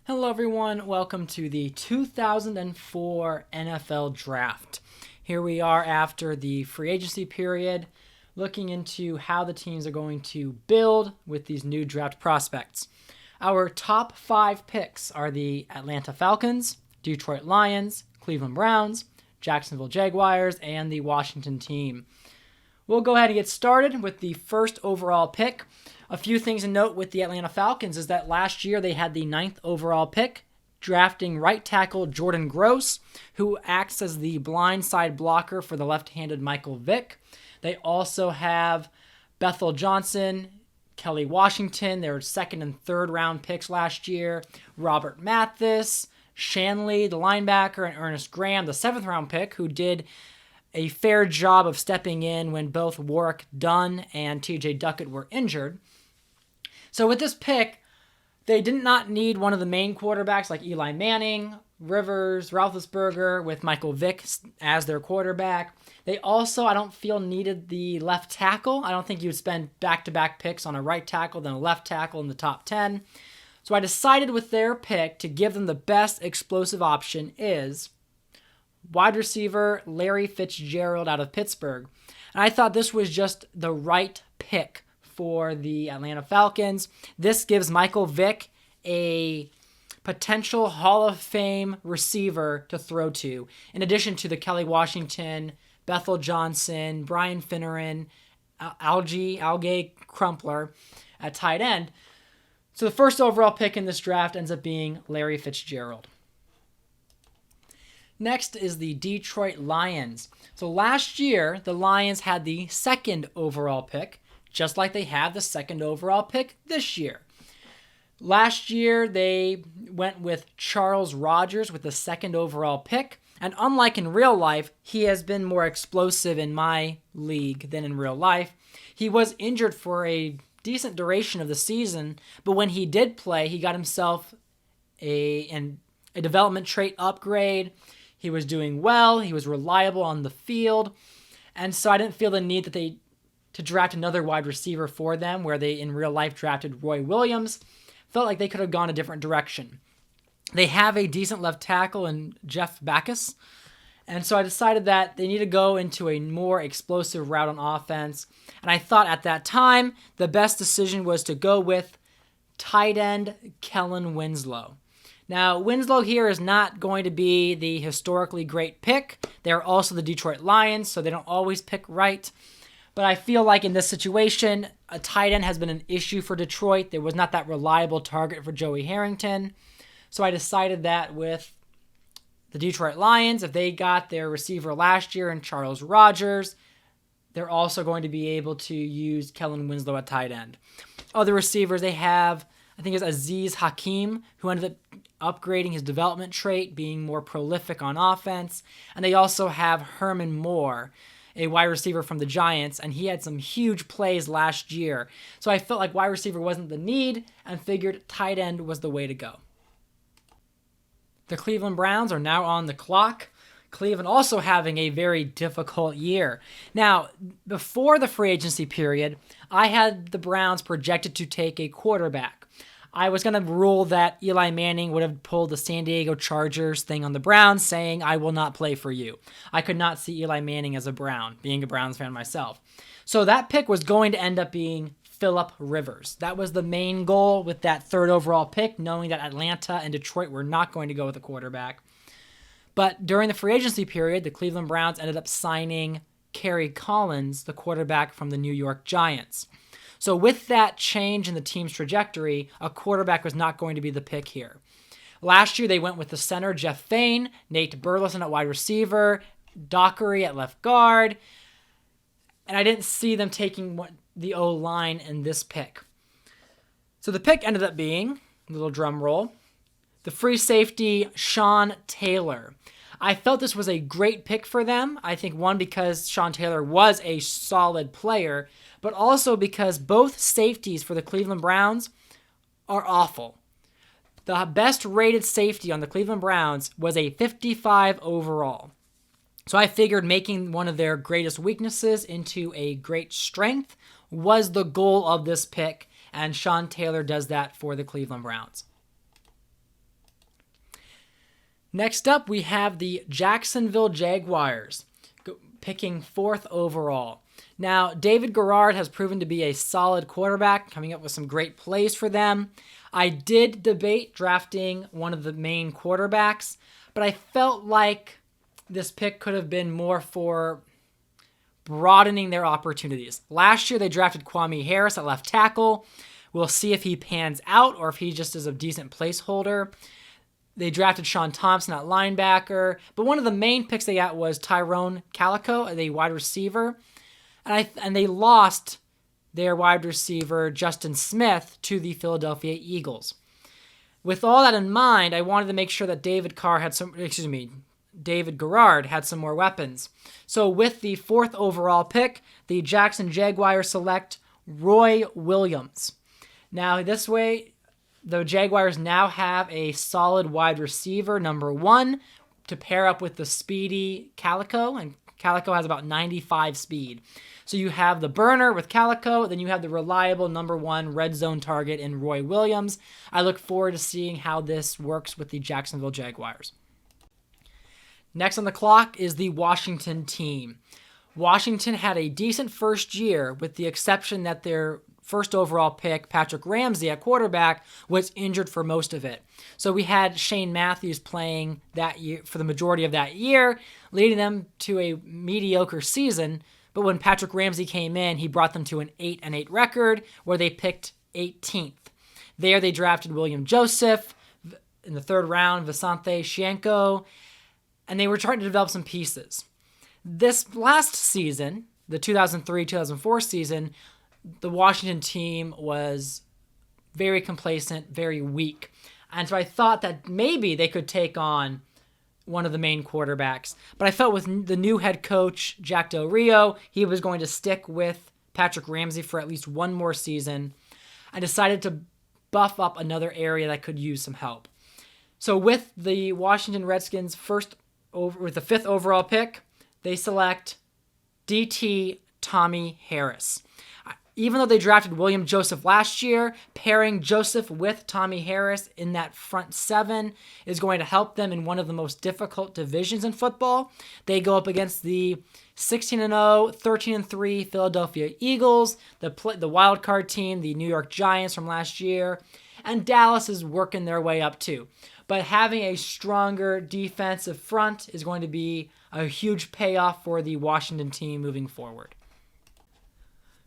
Hello everyone, welcome to the 2004 NFL Draft. Here we are after the free agency period, looking into how the teams are going to build with these new draft prospects. Our top 5 picks are the Atlanta Falcons, Detroit Lions, Cleveland Browns, Jacksonville Jaguars, and the Washington team. We'll go ahead and get started with the first overall pick. A few things to note with the Atlanta Falcons is that last year they had the 9th overall pick, drafting right tackle Jordan Gross, who acts as the blindside blocker for the left-handed Michael Vick. They also have Bethel Johnson, Kelly Washington, their second and third round picks last year, Robert Mathis, Shanley, the linebacker, and Ernest Graham, the 7th round pick, who did a fair job of stepping in when both Warwick Dunn and TJ Duckett were injured. So with this pick, they did not need one of the main quarterbacks like Eli Manning, Rivers, Roethlisberger, with Michael Vick as their quarterback. They also, I don't feel, needed the left tackle. I don't think you would spend back-to-back picks on a right tackle than a left tackle in the top 10. So I decided with their pick to give them the best explosive option is wide receiver Larry Fitzgerald out of Pittsburgh. And I thought this was just the right pick for the Atlanta Falcons. This gives Michael Vick a potential Hall of Fame receiver to throw to, in addition to the Kelly Washington, Bethel Johnson, Brian Finneran, Alge Crumpler at tight end. So the first overall pick in this draft ends up being Larry Fitzgerald. Next is the Detroit Lions. So last year, the Lions had the 2nd overall pick, just like they have the 2nd overall pick this year. Last year, they went with Charles Rogers with the 2nd overall pick. And unlike in real life, he has been more explosive in my league than in real life. He was injured for a decent duration of the season, but when he did play, he got himself a development trait upgrade. He was doing well. He was reliable on the field. And so I didn't feel the need to draft another wide receiver for them, where they in real life drafted Roy Williams. Felt like they could have gone a different direction. They have a decent left tackle in Jeff Backus. And so I decided that they need to go into a more explosive route on offense. And I thought at that time, the best decision was to go with tight end Kellen Winslow. Now, Winslow here is not going to be the historically great pick. They're also the Detroit Lions, so they don't always pick right. But I feel like in this situation, a tight end has been an issue for Detroit. There was not that reliable target for Joey Harrington. So I decided that with the Detroit Lions, if they got their receiver last year in Charles Rogers, they're also going to be able to use Kellen Winslow at tight end. Other receivers they have, I think, is Aziz Hakeem, who ended up upgrading his development trait, being more prolific on offense. And they also have Herman Moore, a wide receiver from the Giants, and he had some huge plays last year. So I felt like wide receiver wasn't the need and figured tight end was the way to go. The Cleveland Browns are now on the clock. Cleveland also having a very difficult year. Now, before the free agency period, I had the Browns projected to take a quarterback. I was going to rule that Eli Manning would have pulled the San Diego Chargers thing on the Browns, saying, I will not play for you. I could not see Eli Manning as a Brown, being a Browns fan myself. So that pick was going to end up being Phillip Rivers. That was the main goal with that 3rd overall pick, knowing that Atlanta and Detroit were not going to go with a quarterback. But during the free agency period, the Cleveland Browns ended up signing Kerry Collins, the quarterback from the New York Giants. So with that change in the team's trajectory, a quarterback was not going to be the pick here. Last year, they went with the center, Jeff Fain, Nate Burleson at wide receiver, Dockery at left guard, and I didn't see them taking the O-line in this pick. So the pick ended up being, little drum roll, the free safety, Shawn Taylor. I felt this was a great pick for them. I think, one, because Shawn Taylor was a solid player, but also because both safeties for the Cleveland Browns are awful. The best rated safety on the Cleveland Browns was a 55 overall. So I figured making one of their greatest weaknesses into a great strength was the goal of this pick, and Shawn Taylor does that for the Cleveland Browns. Next up, we have the Jacksonville Jaguars picking 4th overall. Now, David Garrard has proven to be a solid quarterback, coming up with some great plays for them. I did debate drafting one of the main quarterbacks, but I felt like this pick could have been more for broadening their opportunities. Last year, they drafted Kwame Harris at left tackle. We'll see if he pans out or if he just is a decent placeholder. They drafted Sean Thompson at linebacker, but one of the main picks they got was Tyrone Calico, the wide receiver. And they lost their wide receiver, Justin Smith, to the Philadelphia Eagles. With all that in mind, I wanted to make sure that David Garrard had some more weapons. So with the 4th overall pick, the Jackson Jaguars select Roy Williams. Now, this way, the Jaguars now have a solid wide receiver, number 1, to pair up with the speedy Calico, and Calico has about 95 speed. So you have the burner with Calico, then you have the reliable number 1 red zone target in Roy Williams. I look forward to seeing how this works with the Jacksonville Jaguars. Next on the clock is the Washington team. Washington had a decent first year, with the exception that their first overall pick, Patrick Ramsey at quarterback, was injured for most of it. So we had Shane Matthews playing that year for the majority of that year, leading them to a mediocre season. But when Patrick Ramsey came in, he brought them to an 8-8 record, where they picked 18th. There they drafted William Joseph in the 3rd round, Visanthe Shianko, and they were trying to develop some pieces. This last season, the 2003-2004 season, the Washington team was very complacent, very weak. And so I thought that maybe they could take on one of the main quarterbacks. But I felt with the new head coach, Jack Del Rio, he was going to stick with Patrick Ramsey for at least one more season. I decided to buff up another area that could use some help. So with the Washington Redskins with the 5th overall pick, they select DT Tommy Harris. Even though they drafted William Joseph last year, pairing Joseph with Tommy Harris in that front 7 is going to help them in one of the most difficult divisions in football. They go up against the 16-0, 13-3 Philadelphia Eagles, the wild card team, the New York Giants from last year, and Dallas is working their way up too. But having a stronger defensive front is going to be a huge payoff for the Washington team moving forward.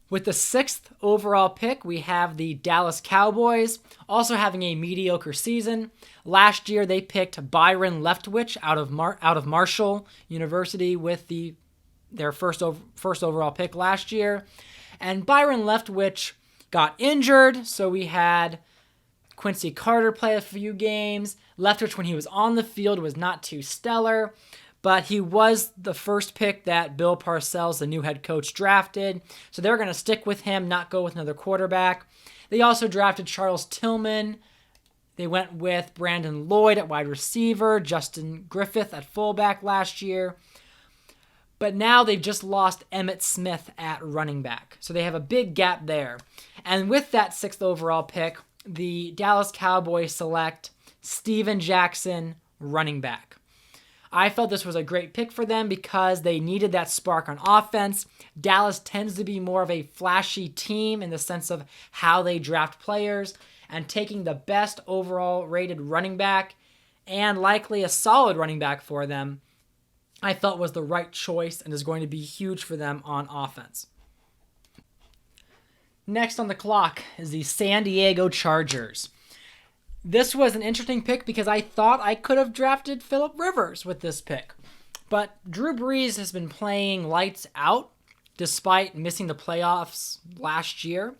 With the 6th overall pick, we have the Dallas Cowboys, also having a mediocre season. Last year, they picked Byron Leftwich out of Marshall University with their first overall pick last year. And Byron Leftwich got injured, so we had Quincy Carter play a few games. Leftwich, when he was on the field, was not too stellar, but he was the first pick that Bill Parcells, the new head coach, drafted. So they're going to stick with him, not go with another quarterback. They also drafted Charles Tillman. They went with Brandon Lloyd at wide receiver, Justin Griffith at fullback last year. But now they've just lost Emmitt Smith at running back. So they have a big gap there. And with that 6th overall pick, the Dallas Cowboys select Steven Jackson, running back. I felt this was a great pick for them because they needed that spark on offense. Dallas tends to be more of a flashy team in the sense of how they draft players, and taking the best overall rated running back and likely a solid running back for them, I felt was the right choice and is going to be huge for them on offense. Next on the clock is the San Diego Chargers. This was an interesting pick because I thought I could have drafted Phillip Rivers with this pick. But Drew Brees has been playing lights out despite missing the playoffs last year.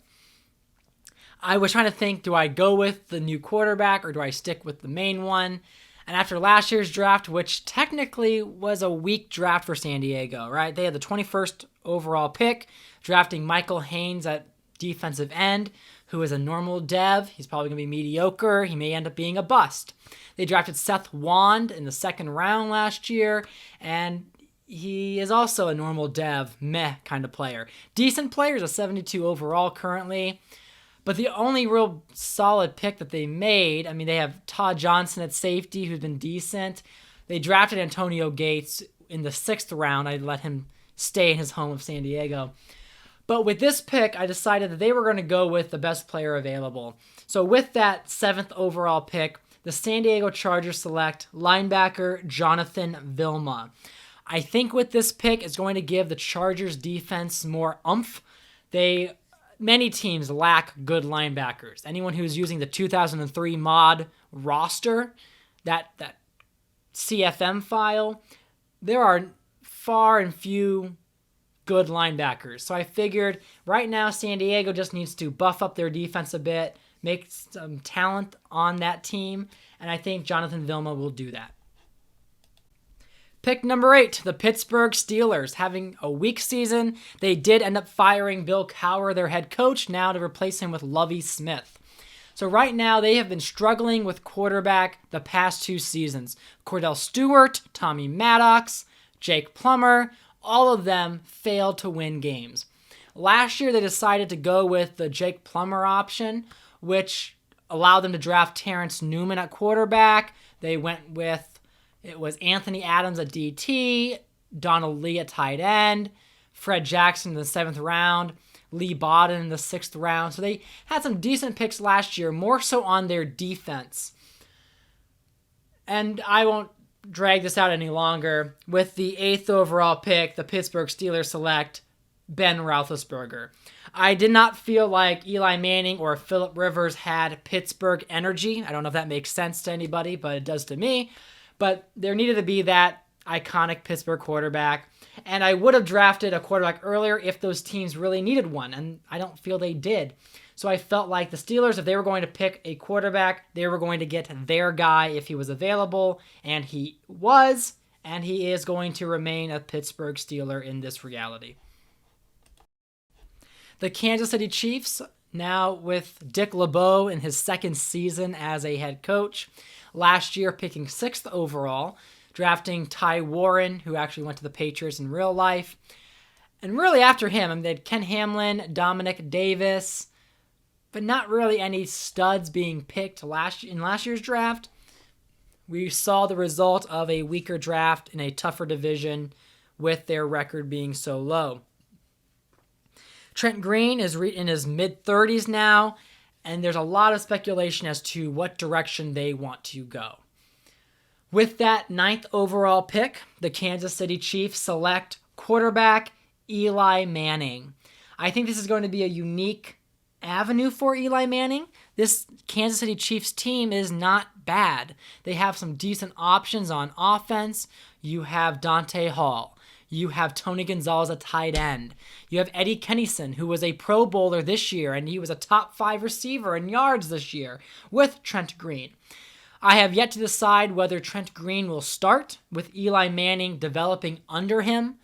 I was trying to think, do I go with the new quarterback or do I stick with the main one? And after last year's draft, which technically was a weak draft for San Diego, right? They had the 21st overall pick, drafting Michael Haynes at defensive end, who is a normal dev. He's probably going to be mediocre. He may end up being a bust. They drafted Seth Wand in the 2nd round last year, and he is also a normal dev, meh kind of player. Decent player, is a 72 overall currently, But the only real solid pick that they made, I mean, they have Todd Johnson at safety, who's been decent. They drafted Antonio Gates in the 6th round. I let him stay in his home of San Diego. But with this pick, I decided that they were going to go with the best player available. So with that 7th overall pick, the San Diego Chargers select linebacker Jonathan Vilma. I think with this pick, it's going to give the Chargers defense more oomph. Many teams lack good linebackers. Anyone who's using the 2003 mod roster, that CFM file, there are far and few good linebackers. So I figured right now San Diego just needs to buff up their defense a bit, make some talent on that team, and I think Jonathan Vilma will do that. Pick number 8, the Pittsburgh Steelers. Having a weak season, they did end up firing Bill Cowher, their head coach, now to replace him with Lovie Smith. So right now, they have been struggling with quarterback the past 2 seasons. Cordell Stewart, Tommy Maddox, Jake Plummer, all of them failed to win games. Last year, they decided to go with the Jake Plummer option, which allowed them to draft Terrence Newman at quarterback. They went with It was Anthony Adams at DT, Donald Lee at tight end, Fred Jackson in the 7th round, Lee Bodden in the 6th round. So they had some decent picks last year, more so on their defense. And I won't drag this out any longer. With the 8th overall pick, the Pittsburgh Steelers select Ben Roethlisberger. I did not feel like Eli Manning or Phillip Rivers had Pittsburgh energy. I don't know if that makes sense to anybody, but it does to me. But there needed to be that iconic Pittsburgh quarterback. And I would have drafted a quarterback earlier if those teams really needed one. And I don't feel they did. So I felt like the Steelers, if they were going to pick a quarterback, they were going to get their guy if he was available. And he was. And he is going to remain a Pittsburgh Steeler in this reality. The Kansas City Chiefs, now with Dick LeBeau in his 2nd season as a head coach. Last year, picking 6th overall, drafting Ty Warren, who actually went to the Patriots in real life. And really after him, they had Ken Hamlin, Dominic Davis, but not really any studs being picked in last year's draft. We saw the result of a weaker draft in a tougher division with their record being so low. Trent Green is in his mid-30s now, and there's a lot of speculation as to what direction they want to go. With that 9th overall pick, the Kansas City Chiefs select quarterback Eli Manning. I think this is going to be a unique avenue for Eli Manning. This Kansas City Chiefs team is not bad. They have some decent options on offense. You have Dante Hall. You have Tony Gonzalez at tight end. You have Eddie Kennison, who was a Pro Bowler this year, and he was a top 5 receiver in yards this year with Trent Green. I have yet to decide whether Trent Green will start with Eli Manning developing under him,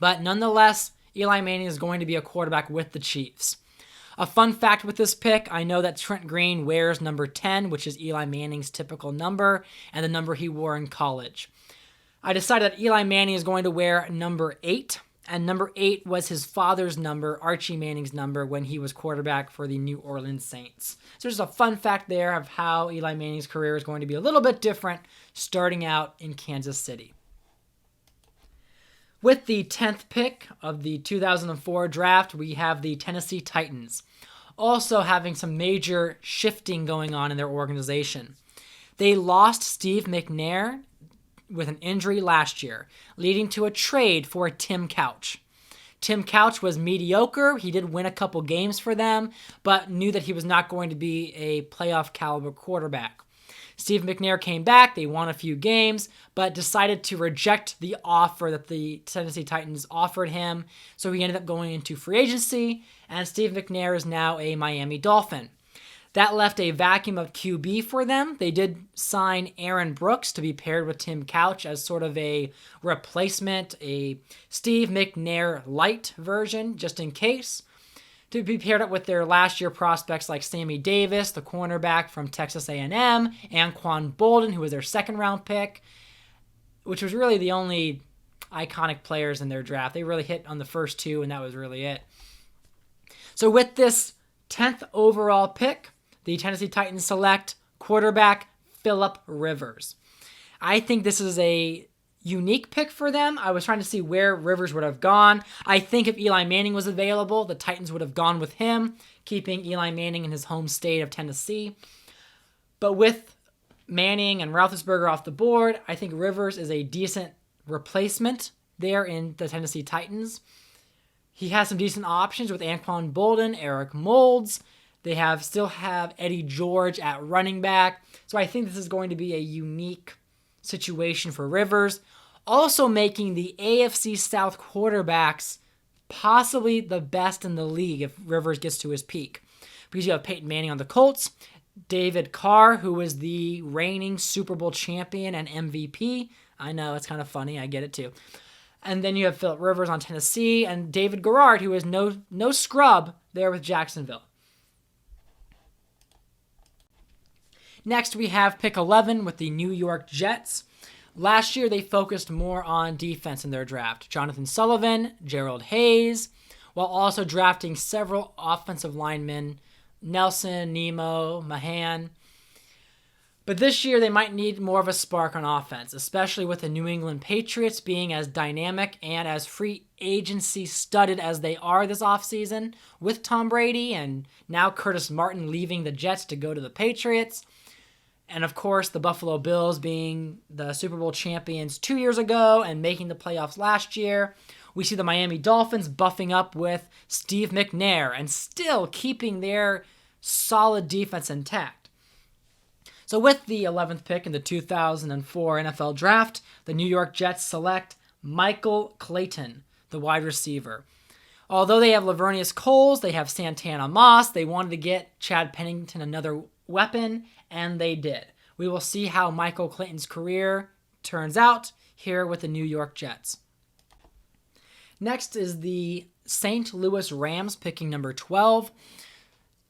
but nonetheless, Eli Manning is going to be a quarterback with the Chiefs. A fun fact with this pick, I know that Trent Green wears number 10, which is Eli Manning's typical number, and the number he wore in college. I decided that Eli Manning is going to wear number 8, and number 8 was his father's number, Archie Manning's number, when he was quarterback for the New Orleans Saints. So there's a fun fact there of how Eli Manning's career is going to be a little bit different starting out in Kansas City. With the 10th pick of the 2004 draft, we have the Tennessee Titans, also having some major shifting going on in their organization. They lost Steve McNair with an injury last year, leading to a trade for Tim Couch. Tim Couch was mediocre. He did win a couple games for them, but knew that he was not going to be a playoff caliber quarterback. Steve McNair came back. They won a few games, but decided to reject the offer that the Tennessee Titans offered him. So he ended up going into free agency, and Steve McNair is now a Miami Dolphin. That left a vacuum of QB for them. They did sign Aaron Brooks to be paired with Tim Couch as sort of a replacement, a Steve McNair light version, just in case, to be paired up with their last year prospects like Sammy Davis, the cornerback from Texas A&M, Anquan Bolden, who was their 2nd round pick, which was really the only iconic players in their draft. They really hit on the first 2, and that was really it. So with this 10th overall pick, the Tennessee Titans select quarterback Phillip Rivers. I think this is a unique pick for them. I was trying to see where Rivers would have gone. I think if Eli Manning was available, the Titans would have gone with him, keeping Eli Manning in his home state of Tennessee. But with Manning and Roethlisberger off the board, I think Rivers is a decent replacement there in the Tennessee Titans. He has some decent options with Anquan Bolden, Eric Moulds. They still have Eddie George at running back. So I think this is going to be a unique situation for Rivers. Also making the AFC South quarterbacks possibly the best in the league if Rivers gets to his peak. Because you have Peyton Manning on the Colts, David Carr, who is the reigning Super Bowl champion and MVP. I know, it's kind of funny. I get it too. And then you have Phillip Rivers on Tennessee and David Garrard, who is no scrub there with Jacksonville. Next, we have pick 11 with the New York Jets. Last year, they focused more on defense in their draft. Jonathan Sullivan, Gerald Hayes, while also drafting several offensive linemen, Nelson, Nemo, Mahan. But this year, they might need more of a spark on offense, especially with the New England Patriots being as dynamic and as free agency studded as they are this offseason, with Tom Brady and now Curtis Martin leaving the Jets to go to the Patriots. And of course, the Buffalo Bills being the Super Bowl champions 2 years ago and making the playoffs last year. We see the Miami Dolphins buffing up with Steve McNair and still keeping their solid defense intact. So with the 11th pick in the 2004 NFL Draft, the New York Jets select Michael Clayton, the wide receiver. Although they have Lavernius Coles, they have Santana Moss, they wanted to get Chad Pennington another weapon, and they did. We will see how Michael Clayton's career turns out here with the New York Jets. Next is the St. Louis Rams picking number 12.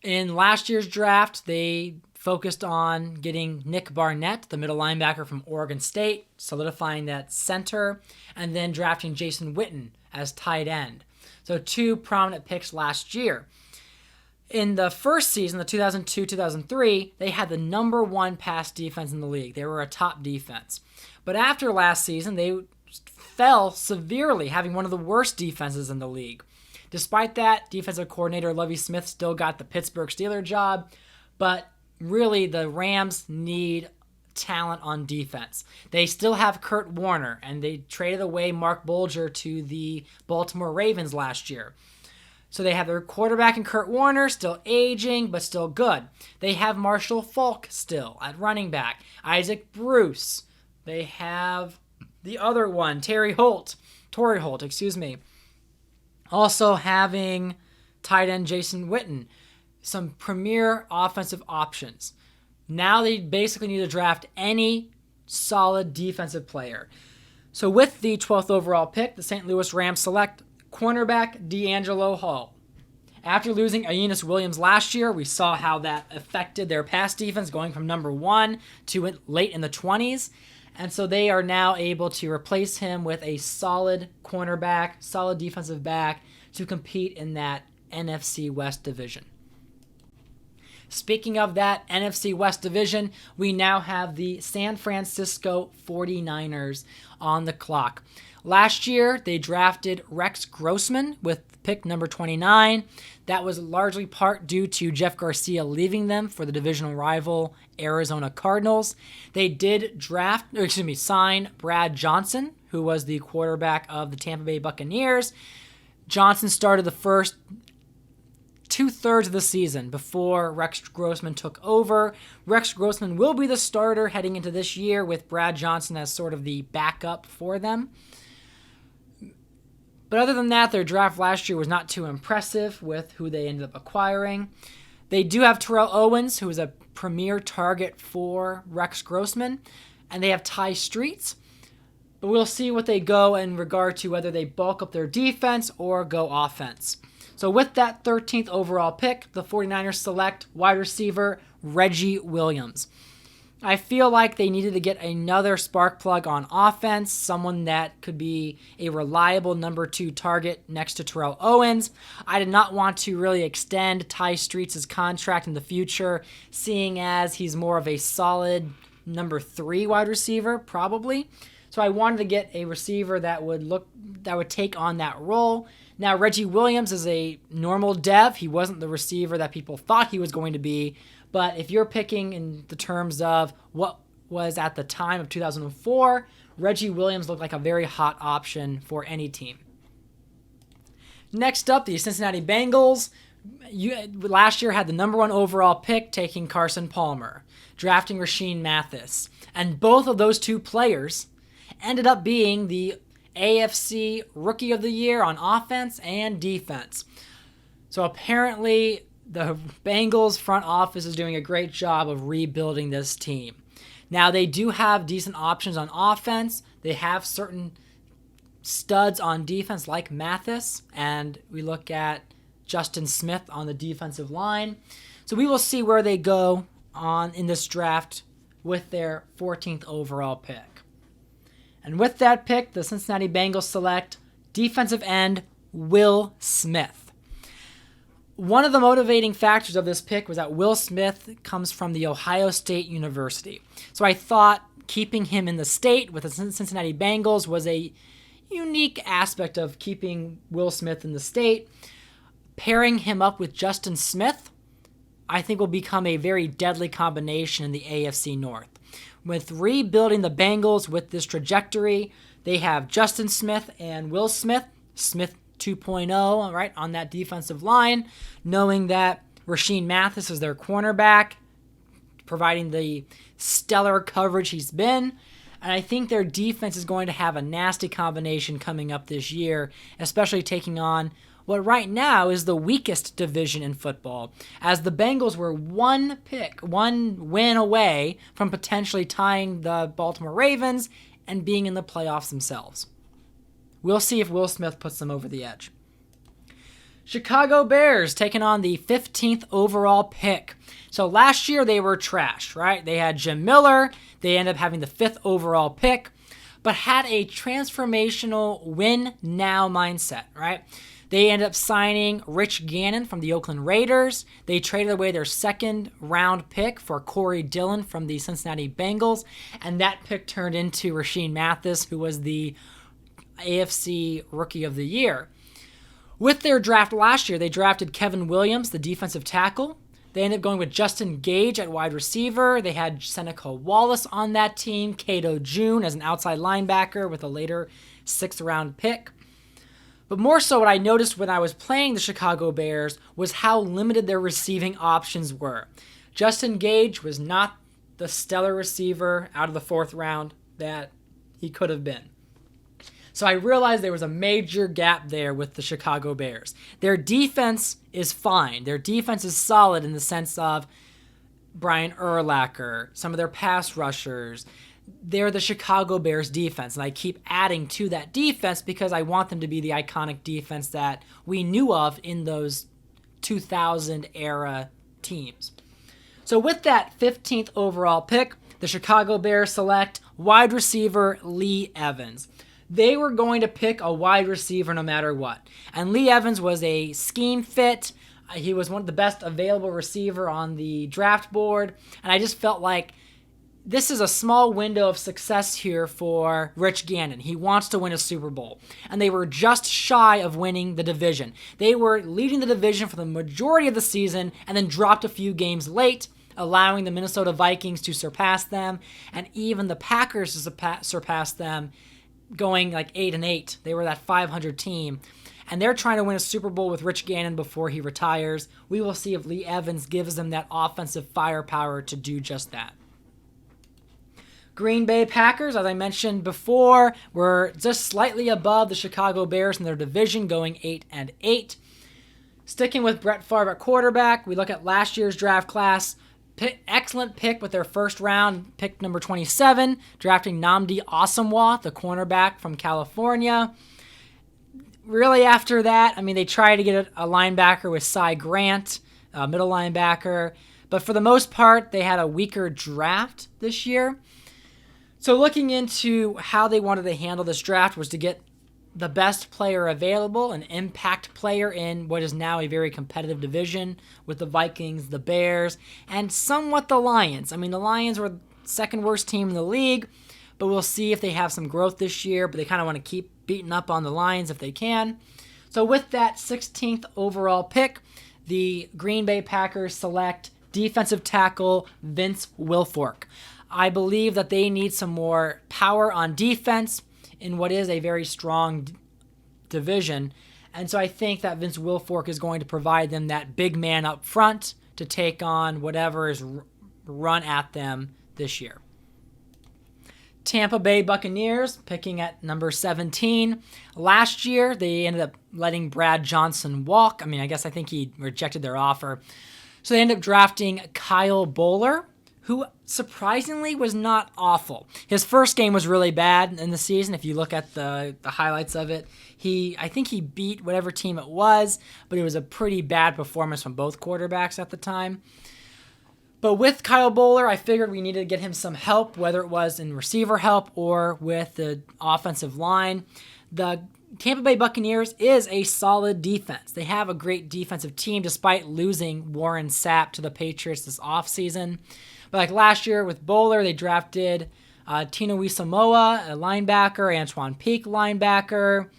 In last year's draft, they focused on getting Nick Barnett, the middle linebacker from Oregon State, solidifying that center, and then drafting Jason Witten as tight end. So 2 prominent picks last year. In the first season, the 2002-2003, they had the number 1 pass defense in the league. They were a top defense. But after last season, they fell severely, having one of the worst defenses in the league. Despite that, defensive coordinator Lovie Smith still got the Pittsburgh Steelers job, but really the Rams need talent on defense. They still have Kurt Warner, and they traded away Mark Bulger to the Baltimore Ravens last year. So they have their quarterback in Kurt Warner, still aging, but still good. They have Marshall Faulk still at running back. Isaac Bruce. They have the other one, Torrey Holt. Also having tight end Jason Witten. Some premier offensive options. Now they basically need to draft any solid defensive player. So with the 12th overall pick, the St. Louis Rams select cornerback D'Angelo Hall. After losing Aeneas Williams last year, we saw how that affected their pass defense going from number 1 to late in the 20s. And so they are now able to replace him with a solid cornerback, solid defensive back to compete in that NFC West division. Speaking of that NFC West division, we now have the San Francisco 49ers on the clock. Last year, they drafted Rex Grossman with pick number 29. That was largely part due to Jeff Garcia leaving them for the divisional rival Arizona Cardinals. They did sign Brad Johnson, who was the quarterback of the Tampa Bay Buccaneers. Johnson started the first 2/3 of the season before Rex Grossman took over. Rex Grossman will be the starter heading into this year with Brad Johnson as sort of the backup for them. But other than that, their draft last year was not too impressive with who they ended up acquiring. They do have Terrell Owens, who is a premier target for Rex Grossman, and they have Ty Streets. But we'll see what they go in regard to whether they bulk up their defense or go offense. So with that 13th overall pick, the 49ers select wide receiver Reggie Williams. I feel like they needed to get another spark plug on offense, someone that could be a reliable number 2 target next to Terrell Owens. I did not want to really extend Ty Streets' contract in the future, seeing as he's more of a solid number 3 wide receiver, probably. So I wanted to get a receiver that would take on that role. Now, Reggie Williams is a normal dev. He wasn't the receiver that people thought he was going to be. But if you're picking in the terms of what was at the time of 2004, Reggie Williams looked like a very hot option for any team. Next up, the Cincinnati Bengals. Last year had the number 1 overall pick, taking Carson Palmer, drafting Rashean Mathis. And both of those 2 players ended up being the AFC Rookie of the Year on offense and defense. So apparently the Bengals front office is doing a great job of rebuilding this team. Now, they do have decent options on offense. They have certain studs on defense like Mathis, and we look at Justin Smith on the defensive line. So we will see where they go on in this draft with their 14th overall pick. And with that pick, the Cincinnati Bengals select defensive end Will Smith. One of the motivating factors of this pick was that Will Smith comes from the Ohio State University. So I thought keeping him in the state with the Cincinnati Bengals was a unique aspect of keeping Will Smith in the state. Pairing him up with Justin Smith, I think will become a very deadly combination in the AFC North. With rebuilding the Bengals with this trajectory, they have Justin Smith and Will Smith, Smith 2.0, right, on that defensive line, knowing that Rashean Mathis is their cornerback, providing the stellar coverage he's been. And I think their defense is going to have a nasty combination coming up this year, especially taking on what right now is the weakest division in football, as the Bengals were one win away from potentially tying the Baltimore Ravens and being in the playoffs themselves. We'll see if Will Smith puts them over the edge. Chicago Bears taking on the 15th overall pick. So last year they were trash, right? They had Jim Miller. They ended up having the 5th overall pick, but had a transformational win-now mindset, right? They ended up signing Rich Gannon from the Oakland Raiders. They traded away their 2nd-round pick for Corey Dillon from the Cincinnati Bengals, and that pick turned into Rashean Mathis, who was the AFC Rookie of the Year. With their draft last year, they drafted Kevin Williams, the defensive tackle. They ended up going with Justin Gage at wide receiver. They had Seneca Wallace on that team, Cato June as an outside linebacker with a later 6th-round pick. But more so what I noticed when I was playing the Chicago Bears was how limited their receiving options were. Justin Gage was not the stellar receiver out of the 4th round that he could have been. So I realized there was a major gap there with the Chicago Bears. Their defense is fine. Their defense is solid in the sense of Brian Urlacher, some of their pass rushers. They're the Chicago Bears defense, and I keep adding to that defense because I want them to be the iconic defense that we knew of in those 2000-era teams. So with that 15th overall pick, the Chicago Bears select wide receiver Lee Evans. They were going to pick a wide receiver no matter what. And Lee Evans was a scheme fit. He was one of the best available receiver on the draft board. And I just felt like this is a small window of success here for Rich Gannon. He wants to win a Super Bowl. And they were just shy of winning the division. They were leading the division for the majority of the season and then dropped a few games late, allowing the Minnesota Vikings to surpass them and even the Packers to surpass them, going like 8-8. They were that 500 team. And they're trying to win a Super Bowl with Rich Gannon before he retires. We will see if Lee Evans gives them that offensive firepower to do just that. Green Bay Packers, as I mentioned before, were just slightly above the Chicago Bears in their division, going 8-8. Sticking with Brett Favre at quarterback, we look at last year's draft class. Excellent pick with their 1st round, pick number 27, drafting Nnamdi Asomugha, the cornerback from California. Really after that, they tried to get a linebacker with Cy Grant, a middle linebacker, But for the most part, they had a weaker draft this year. So looking into how they wanted to handle this draft was to get the best player available, an impact player in what is now a very competitive division with the Vikings, the Bears, and somewhat the Lions. I mean, the Lions were the second worst team in the league, but we'll see if they have some growth this year, but they kind of want to keep beating up on the Lions if they can. So with that 16th overall pick, the Green Bay Packers select defensive tackle Vince Wilfork. I believe that they need some more power on defense in what is a very strong division. And so I think that Vince Wilfork is going to provide them that big man up front to take on whatever is run at them this year. Tampa Bay Buccaneers picking at number 17. Last year, they ended up letting Brad Johnson walk. I think he rejected their offer. So they ended up drafting Kyle Bowler, who surprisingly was not awful. His first game was really bad in the season. If you look at the highlights of it, I think he beat whatever team it was, but it was a pretty bad performance from both quarterbacks at the time. But with Kyle Bowler, I figured we needed to get him some help, whether it was in receiver help or with the offensive line. The Tampa Bay Buccaneers is a solid defense. They have a great defensive team despite losing Warren Sapp to the Patriots this offseason. But like last year with Bowler, they drafted Tino Samoa, a linebacker, Antoine Peak, linebacker.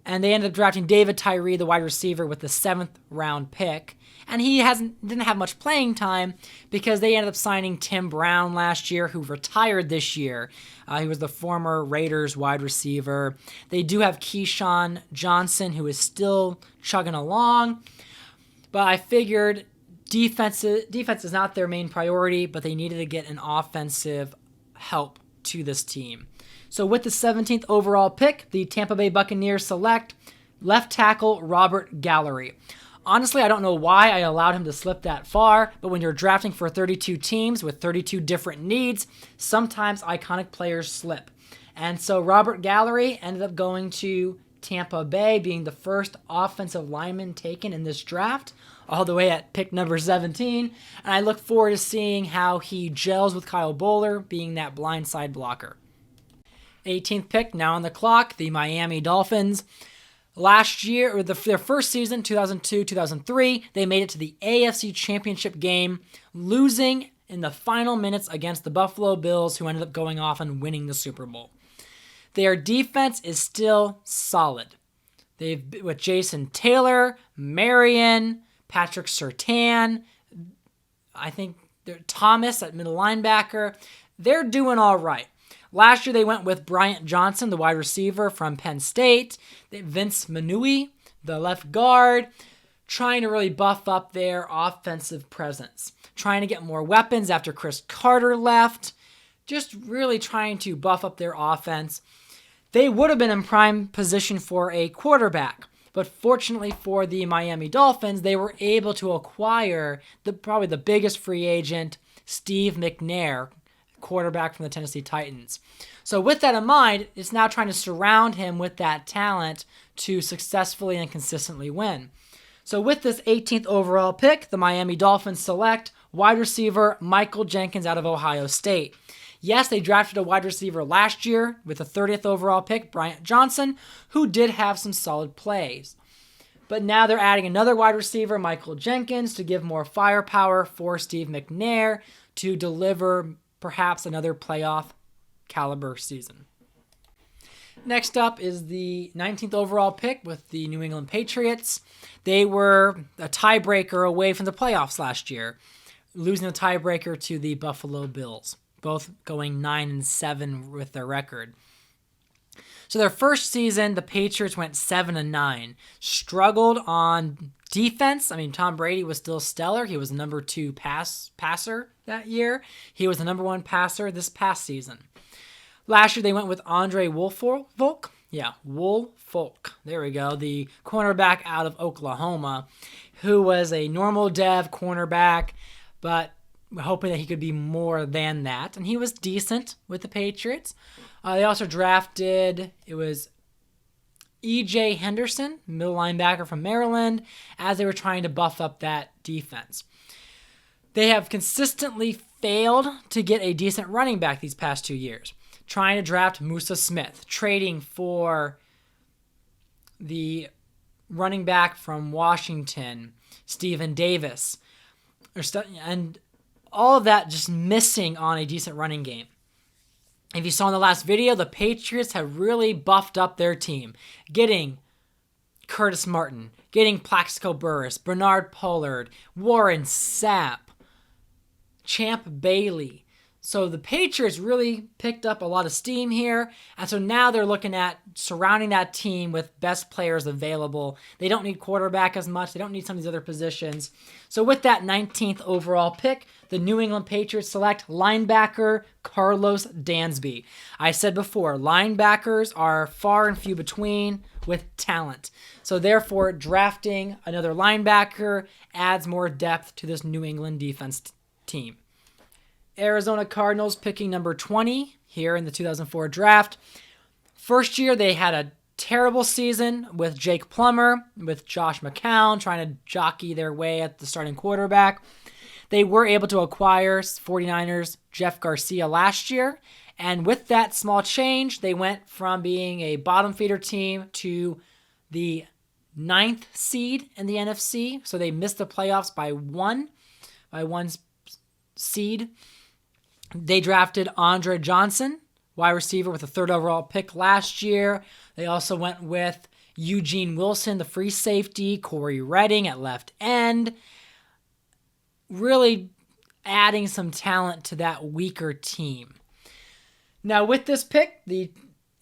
And they ended up drafting David Tyree, the wide receiver, with the 7th round pick. And he didn't have much playing time because they ended up signing Tim Brown last year, who retired this year. He was the former Raiders wide receiver. They do have Keyshawn Johnson, who is still chugging along. But I figured defense is not their main priority, but they needed to get an offensive help to this team. So with the 17th overall pick, the Tampa Bay Buccaneers select left tackle Robert Gallery. Honestly, I don't know why I allowed him to slip that far, but when you're drafting for 32 teams with 32 different needs, sometimes iconic players slip. And so Robert Gallery ended up going to Tampa Bay, being the first offensive lineman taken in this draft, all the way at pick number 17. And I look forward to seeing how he gels with Kyle Bowler, being that blindside blocker. 18th pick, now on the clock, the Miami Dolphins. Last year, or their first season, 2002-2003, they made it to the AFC Championship game, losing in the final minutes against the Buffalo Bills, who ended up going off and winning the Super Bowl. Their defense is still solid. They've with Jason Taylor, Marion, Patrick Surtain, I think Thomas at middle linebacker. They're doing all right. Last year, they went with Bryant Johnson, the wide receiver from Penn State, Vince Manui, the left guard, trying to really buff up their offensive presence, trying to get more weapons after Chris Carter left, just really trying to buff up their offense. They would have been in prime position for a quarterback, but fortunately for the Miami Dolphins, they were able to acquire probably the biggest free agent, Steve McNair, quarterback from the Tennessee Titans. So with that in mind, it's now trying to surround him with that talent to successfully and consistently win. So with this 18th overall pick, the Miami Dolphins select wide receiver Michael Jenkins out of Ohio State. Yes, they drafted a wide receiver last year with the 30th overall pick, Bryant Johnson, who did have some solid plays. But now they're adding another wide receiver, Michael Jenkins, to give more firepower for Steve McNair to deliver perhaps another playoff caliber season. Next up is the 19th overall pick with the New England Patriots. They were a tiebreaker away from the playoffs last year, losing the tiebreaker to the Buffalo Bills, both going 9-7 with their record. So their first season, the Patriots went 7-9, struggled on defense. Tom Brady was still stellar. He was the number 2 passer that year. He was the number 1 passer this past season. Last year, they went with Andre Woolfolk. There we go. The cornerback out of Oklahoma, who was a normal dev cornerback, but hoping that he could be more than that. And he was decent with the Patriots. They also drafted, it was E.J. Henderson, middle linebacker from Maryland, as they were trying to buff up that defense. They have consistently failed to get a decent running back these past 2 years. Trying to draft Musa Smith, trading for the running back from Washington, Stephen Davis, and all of that just missing on a decent running game. If you saw in the last video, the Patriots have really buffed up their team, getting Curtis Martin, getting Plaxico Burress, Bernard Pollard, Warren Sapp, Champ Bailey. So the Patriots really picked up a lot of steam here, and so now they're looking at surrounding that team with best players available. They don't need quarterback as much. They don't need some of these other positions. So with that 19th overall pick, the New England Patriots select linebacker Carlos Dansby. I said before, linebackers are far and few between with talent. So therefore, drafting another linebacker adds more depth to this New England defense team. Arizona Cardinals picking number 20 here in the 2004 draft. First year, they had a terrible season with Jake Plummer, with Josh McCown trying to jockey their way at the starting quarterback. They were able to acquire 49ers Jeff Garcia last year, and with that small change, they went from being a bottom feeder team to the 9th seed in the NFC, so they missed the playoffs by one seed. They drafted Andre Johnson, wide receiver, with a 3rd overall pick last year. They also went with Eugene Wilson, the free safety, Corey Redding at left end, really adding some talent to that weaker team. Now with this pick, the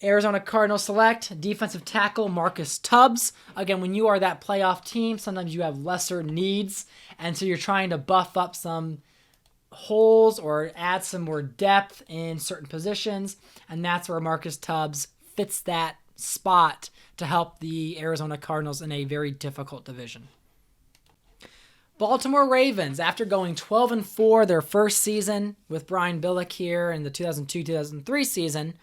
Arizona Cardinals select defensive tackle Marcus Tubbs. Again, when you are that playoff team, sometimes you have lesser needs, and so you're trying to buff up some holes or add some more depth in certain positions, and that's where Marcus Tubbs fits that spot to help the Arizona Cardinals in a very difficult division. Baltimore Ravens, after going 12-4 their first season with Brian Billick here in the 2002-2003 season,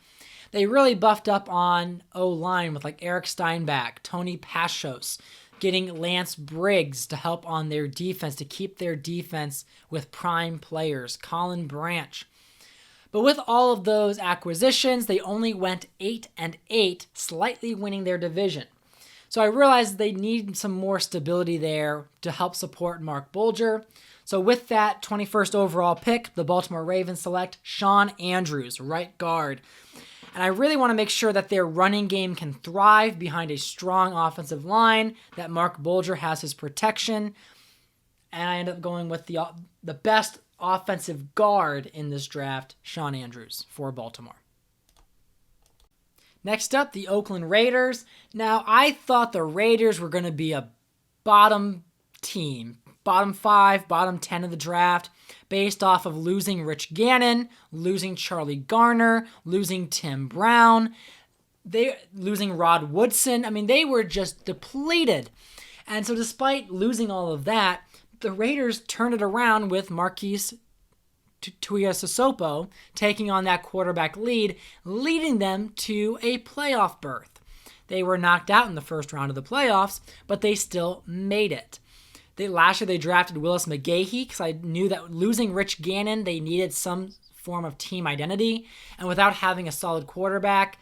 they really buffed up on O-line with like Eric Steinbach, Tony Pashos, getting Lance Briggs to help on their defense, to keep their defense with prime players, Colin Branch. But with all of those acquisitions, they only went 8-8, slightly winning their division. So I realized they need some more stability there to help support Mark Bulger. So with that 21st overall pick, the Baltimore Ravens select Shawn Andrews, right guard. And I really want to make sure that their running game can thrive behind a strong offensive line, that Mark Bulger has his protection. And I end up going with the best offensive guard in this draft, Shawn Andrews, for Baltimore. Next up, the Oakland Raiders. Now, I thought the Raiders were going to be a bottom team, bottom 5, bottom 10 of the draft, based off of losing Rich Gannon, losing Charlie Garner, losing Tim Brown, losing Rod Woodson. I mean, they were just depleted. And so despite losing all of that, the Raiders turned it around with Marquise Tuiasosopo taking on that quarterback lead, leading them to a playoff berth. They were knocked out in the first round of the playoffs, but they still made it. Last year they drafted Willis McGahee because I knew that losing Rich Gannon, they needed some form of team identity. And without having a solid quarterback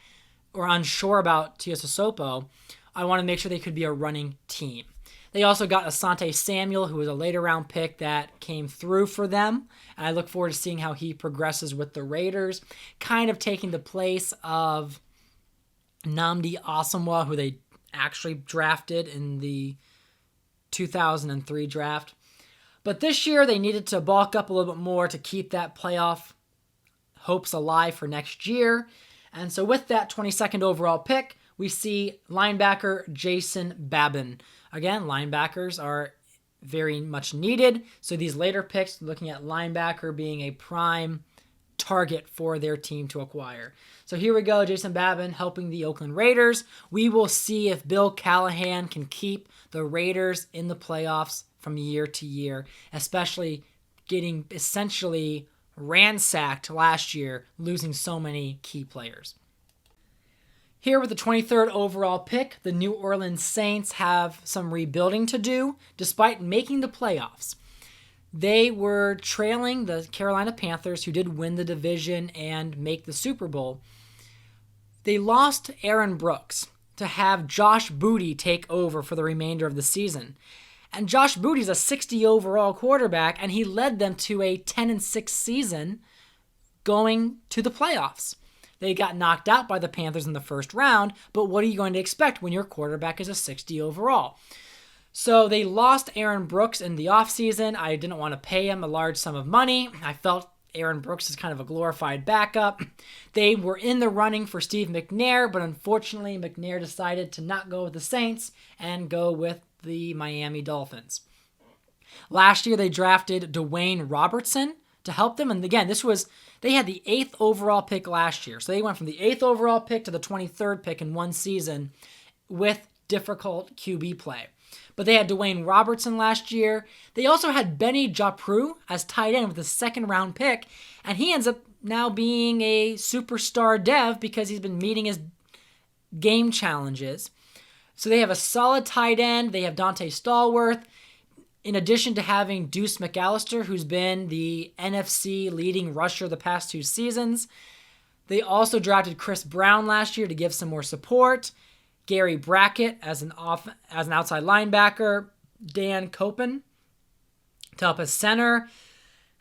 or unsure about Tuiasosopo, I want to make sure they could be a running team. They also got Asante Samuel, who was a later round pick that came through for them. And I look forward to seeing how he progresses with the Raiders, kind of taking the place of Nnamdi Asomugha, who they actually drafted in the 2003 draft. But this year they needed to bulk up a little bit more to keep that playoff hopes alive for next year. And so with that 22nd overall pick, we see linebacker Jason Babin. Again, linebackers are very much needed. So these later picks, looking at linebacker being a prime target for their team to acquire. So here we go, Jason Babin helping the Oakland Raiders. We will see if Bill Callahan can keep the Raiders in the playoffs from year to year, especially getting essentially ransacked last year, losing so many key players. Here with the 23rd overall pick, the New Orleans Saints have some rebuilding to do despite making the playoffs. They were trailing the Carolina Panthers, who did win the division and make the Super Bowl. They lost Aaron Brooks to have Josh Booty take over for the remainder of the season. And Josh Booty's a 60 overall quarterback, and he led them to a 10-6 season going to the playoffs. They got knocked out by the Panthers in the first round, but what are you going to expect when your quarterback is a 60 overall? So they lost Aaron Brooks in the offseason. I didn't want to pay him a large sum of money. I felt Aaron Brooks is kind of a glorified backup. They were in the running for Steve McNair, but unfortunately McNair decided to not go with the Saints and go with the Miami Dolphins. Last year they drafted Dwayne Robertson to help them. And again, they had the 8th overall pick last year. So they went from the 8th overall pick to the 23rd pick in one season with difficult QB play. But they had Dwayne Robertson last year. They also had Benny Japrou as tight end with a 2nd-round pick, and he ends up now being a superstar dev because he's been meeting his game challenges. So they have a solid tight end. They have Dante Stallworth, in addition to having Deuce McAllister, who's been the NFC leading rusher the past 2 seasons. They also drafted Chris Brown last year to give some more support. Gary Brackett as an outside linebacker, Dan Copen to help as center,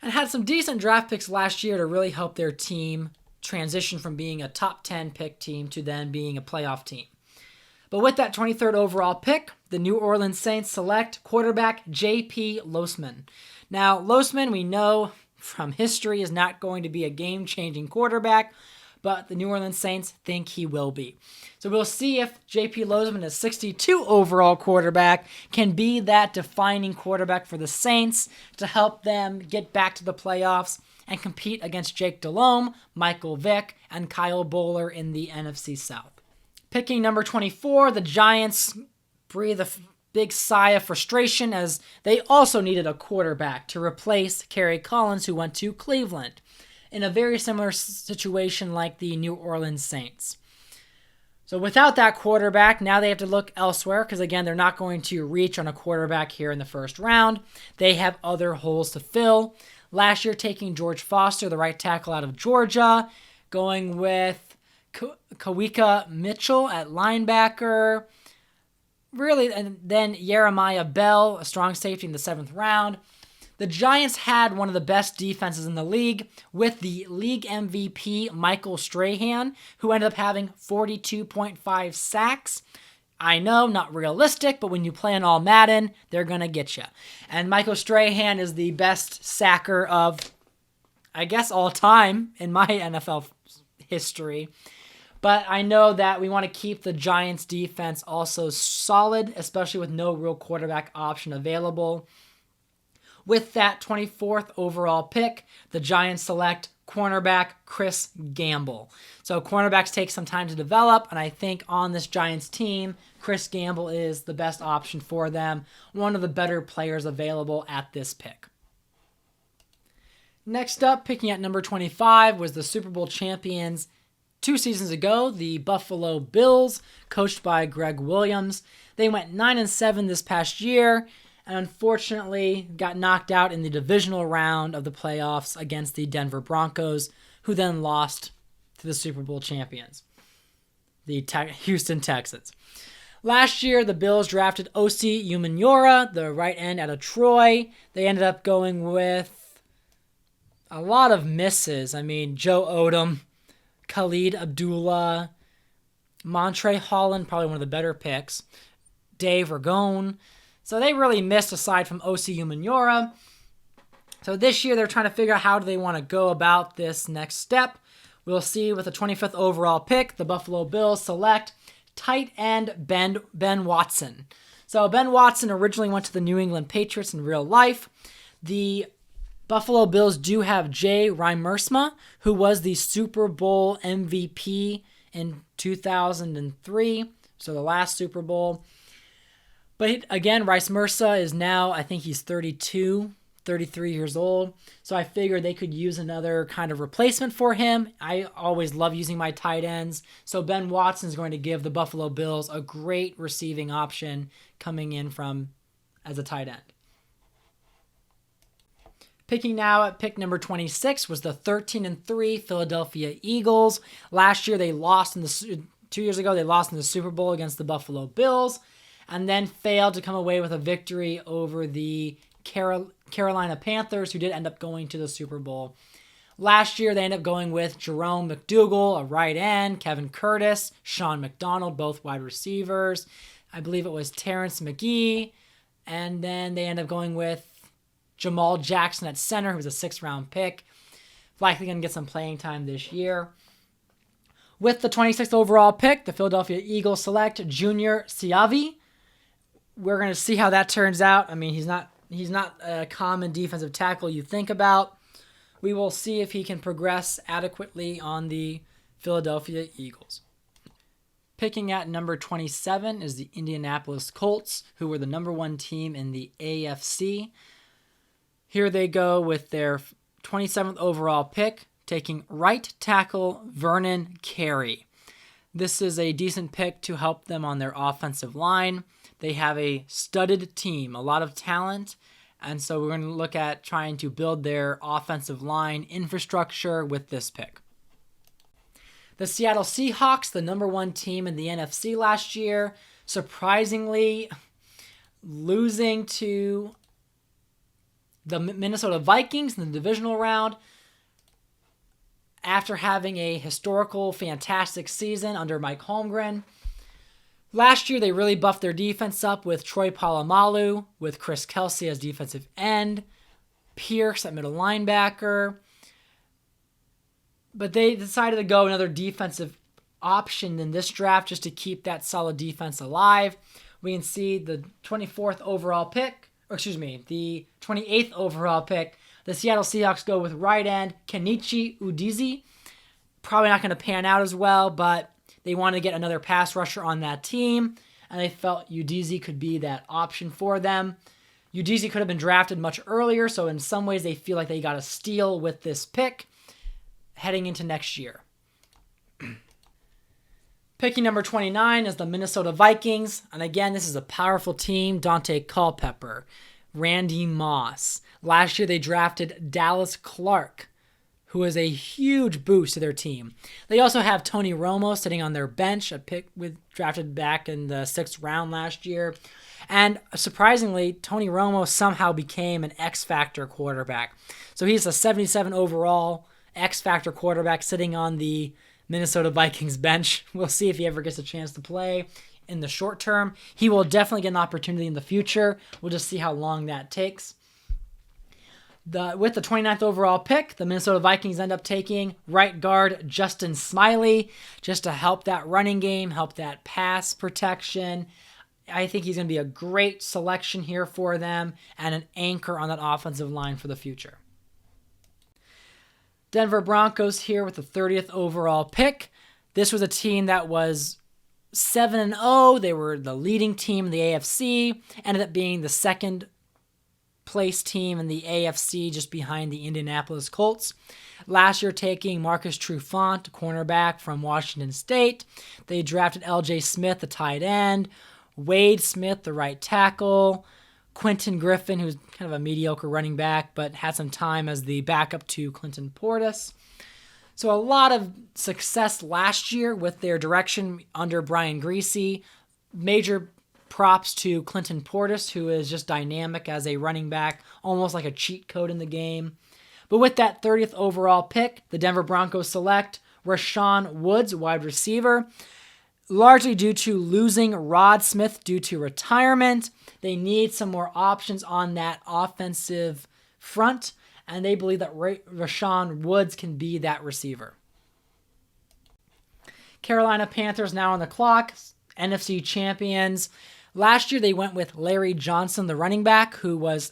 and had some decent draft picks last year to really help their team transition from being a top 10 pick team to then being a playoff team. But with that 23rd overall pick, the New Orleans Saints select quarterback J.P. Losman. Now, Losman, we know from history, is not going to be a game-changing quarterback, but the New Orleans Saints think he will be. So we'll see if J.P. Losman, a 62 overall quarterback, can be that defining quarterback for the Saints to help them get back to the playoffs and compete against Jake Delhomme, Michael Vick, and Kyle Bowler in the NFC South. Picking number 24, the Giants breathe a big sigh of frustration as they also needed a quarterback to replace Kerry Collins, who went to Cleveland, in a very similar situation like the New Orleans Saints. So without that quarterback, now they have to look elsewhere because, again, they're not going to reach on a quarterback here in the first round. They have other holes to fill. Last year, taking George Foster, the right tackle out of Georgia, going with Kawika Mitchell at linebacker, really, and then Jeremiah Bell, a strong safety in the 7th round. The Giants had one of the best defenses in the league with the league MVP Michael Strahan, who ended up having 42.5 sacks. I know, not realistic, but when you play on all Madden, they're going to get you. And Michael Strahan is the best sacker of, I guess, all time in my NFL history. But I know that we want to keep the Giants' defense also solid, especially with no real quarterback option available. With that 24th overall pick, the Giants select cornerback Chris Gamble. So cornerbacks take some time to develop, and I think on this Giants team, Chris Gamble is the best option for them, one of the better players available at this pick. Next up, picking at number 25, was the Super Bowl champions 2 seasons ago, the Buffalo Bills, coached by Greg Williams. They went 9-7 this past year, and unfortunately got knocked out in the divisional round of the playoffs against the Denver Broncos, who then lost to the Super Bowl champions, the Houston Texans. Last year, the Bills drafted Osi Umenyiora, the right end out of Troy. They ended up going with a lot of misses. I mean, Joe Odom, Khalid Abdullah, Montre Holland, probably one of the better picks, Dave Ragone. So they really missed aside from Osi Umenyiora. So this year they're trying to figure out how do they want to go about this next step. We'll see with the 25th overall pick, the Buffalo Bills select tight end Ben Watson. So Ben Watson originally went to the New England Patriots in real life. The Buffalo Bills do have Jay Reimersma, who was the Super Bowl MVP in 2003, so the last Super Bowl. But again, Reimersma is now, I think he's 32, 33 years old, so I figured they could use another kind of replacement for him. I always love using my tight ends, so Ben Watson is going to give the Buffalo Bills a great receiving option coming in from as a tight end. Picking now at pick number 26 was the 13-3 Philadelphia Eagles. Last year they lost 2 years ago they lost in the Super Bowl against the Buffalo Bills, and then failed to come away with a victory over the Carolina Panthers, who did end up going to the Super Bowl. Last year, they ended up going with Jerome McDougal, a right end, Kevin Curtis, Sean McDonald, both wide receivers. I believe it was Terrence McGee. And then they ended up going with Jamal Jackson at center, who was a 6th-round pick. Likely going to get some playing time this year. With the 26th overall pick, the Philadelphia Eagles select Junior Seavi. We're going to see how that turns out. I mean, he's not a common defensive tackle you think about. We will see if he can progress adequately on the Philadelphia Eagles. Picking at number 27 is the Indianapolis Colts, who were the number 1 team in the AFC. Here they go with their 27th overall pick, taking right tackle Vernon Carey. This is a decent pick to help them on their offensive line. They have a studded team, a lot of talent, and so we're going to look at trying to build their offensive line infrastructure with this pick. The Seattle Seahawks, the number 1 team in the NFC last year, surprisingly losing to the Minnesota Vikings in the divisional round after having a historical, fantastic season under Mike Holmgren. Last year, they really buffed their defense up with Troy Polamalu, with Chris Kelsey as defensive end, Pierce at middle linebacker. But they decided to go another defensive option in this draft just to keep that solid defense alive. We can see the 24th overall pick, the 28th overall pick. The Seattle Seahawks go with right end Kenichi Udeze. Probably not going to pan out as well, but they wanted to get another pass rusher on that team, and they felt Udeze could be that option for them. Udeze could have been drafted much earlier, so in some ways they feel like they got a steal with this pick heading into next year. Picking number 29 is the Minnesota Vikings, and again, this is a powerful team. Dante Culpepper, Randy Moss. Last year they drafted Dallas Clark, who is a huge boost to their team. They also have Tony Romo sitting on their bench, drafted back in the 6th round last year. And surprisingly, Tony Romo somehow became an X-Factor quarterback. So he's a 77 overall X-Factor quarterback sitting on the Minnesota Vikings bench. We'll see if he ever gets a chance to play in the short term. He will definitely get an opportunity in the future. We'll just see how long that takes. With the 29th overall pick, the Minnesota Vikings end up taking right guard Justin Smiley just to help that running game, help that pass protection. I think he's going to be a great selection here for them and an anchor on that offensive line for the future. Denver Broncos here with the 30th overall pick. This was a team that was 7-0. They were the leading team in the AFC, ended up being the second place team in the AFC just behind the Indianapolis Colts. Last year taking Marcus Trufant, cornerback from Washington State. They drafted LJ Smith, the tight end, Wade Smith, the right tackle, Quentin Griffin, who's kind of a mediocre running back, but had some time as the backup to Clinton Portis. So a lot of success last year with their direction under Brian Griese. Major props to Clinton Portis, who is just dynamic as a running back, almost like a cheat code in the game. But with that 30th overall pick, the Denver Broncos select Rashawn Woods, wide receiver. Largely due to losing Rod Smith due to retirement, they need some more options on that offensive front, and they believe that Rashawn Woods can be that receiver. Carolina Panthers now on the clock, NFC champions. Last year they went with Larry Johnson, the running back, who was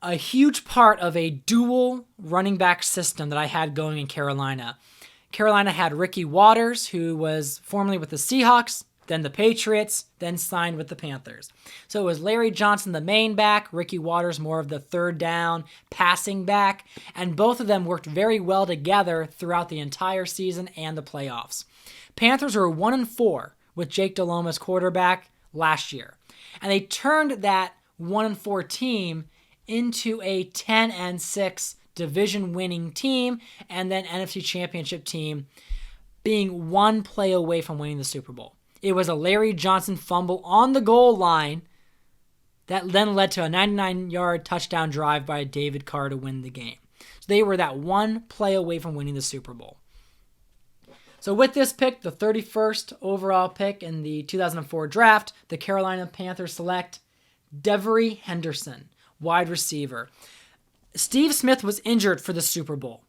a huge part of a dual running back system that I had going in Carolina. Carolina had Ricky Waters, who was formerly with the Seahawks, then the Patriots, then signed with the Panthers. So it was Larry Johnson, the main back, Ricky Waters, more of the third down passing back, and both of them worked very well together throughout the entire season and the playoffs. Panthers were 1-4 with Jake Delhomme as quarterback last year, and they turned that 1-4 team into a 10-6 division-winning team, and then NFC Championship team, being one play away from winning the Super Bowl. It was a Larry Johnson fumble on the goal line that then led to a 99-yard touchdown drive by David Carr to win the game. So they were that one play away from winning the Super Bowl. So with this pick, the 31st overall pick in the 2004 draft, the Carolina Panthers select Devery Henderson, wide receiver. Steve Smith was injured for the Super Bowl,